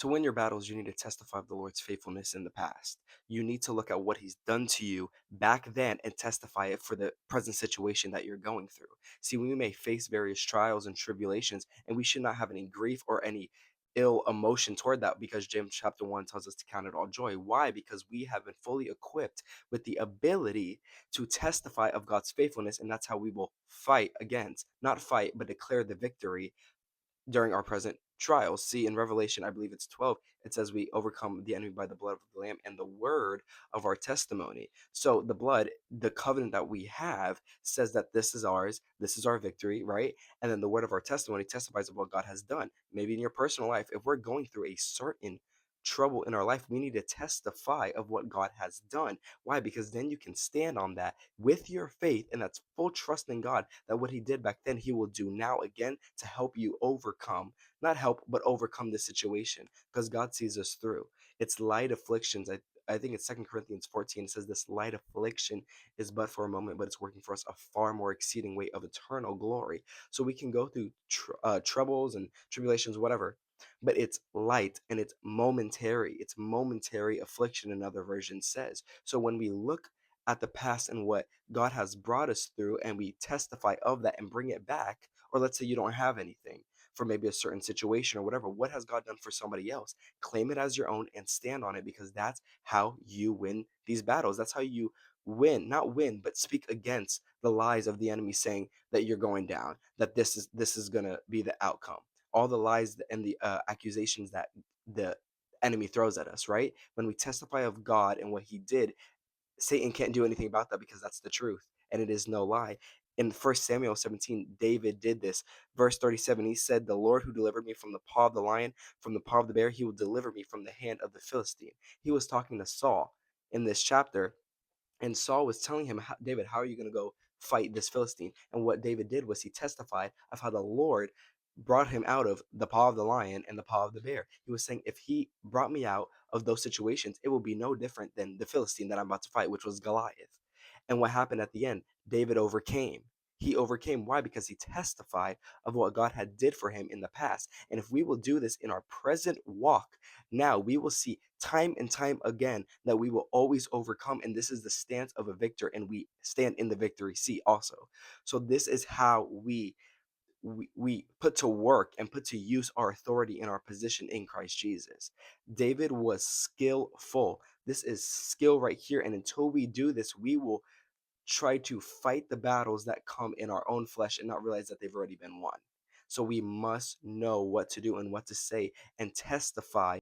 To win your battles, you need to testify of the Lord's faithfulness in the past. You need to look at what He's done to you back then and testify it for the present situation that you're going through. See, we may face various trials and tribulations, and we should not have any grief or any ill emotion toward that because James chapter 1 tells us to count it all joy. Why? Because we have been fully equipped with the ability to testify of God's faithfulness, and that's how we will fight against, not fight, but declare the victory during our present trials. See, in Revelation, I believe it's 12, it says we overcome the enemy by the blood of the Lamb and the word of our testimony. So, the blood, the covenant that we have, says that this is ours, this is our victory, right? And then the word of our testimony testifies of what God has done. Maybe in your personal life, if we're going through a certain trouble in our life, we need to testify of what God has done. Why? Because then you can stand on that with your faith, and that's full trust in God that what He did back then, He will do now again to help you overcome, not help, but overcome the situation because God sees us through. It's light afflictions. I think it's 2 Corinthians 14. It says, this light affliction is but for a moment, but it's working for us a far more exceeding weight of eternal glory. So we can go through troubles and tribulations, whatever, but it's light and it's momentary. It's momentary affliction, another version says. So when we look at the past and what God has brought us through and we testify of that and bring it back, or let's say you don't have anything for maybe a certain situation or whatever, what has God done for somebody else? Claim it as your own and stand on it because that's how you win these battles. That's how you win, not win, but speak against the lies of the enemy saying that you're going down, that this is going to be the outcome, all the lies and the accusations that the enemy throws at us, right? When we testify of God and what He did, Satan can't do anything about that because that's the truth and it is no lie. In 1 Samuel 17, David did this. Verse 37, he said, the Lord who delivered me from the paw of the lion, from the paw of the bear, He will deliver me from the hand of the Philistine. He was talking to Saul in this chapter, and Saul was telling him, David, how are you going to go fight this Philistine? And what David did was he testified of how the Lord brought him out of the paw of the lion and the paw of the bear. He was saying, if He brought me out of those situations, it will be no different than the Philistine that I'm about to fight, which was Goliath. And what happened at the end? David overcame. He overcame. Why? Because he testified of what God had did for him in the past. And if we will do this in our present walk, now we will see time and time again that we will always overcome. And this is the stance of a victor, and we stand in the victory seat also. So this is how we put to work and put to use our authority and our position in Christ Jesus. David was skillful. This is skill right here. And until we do this, we will try to fight the battles that come in our own flesh and not realize that they've already been won. So we must know what to do and what to say and testify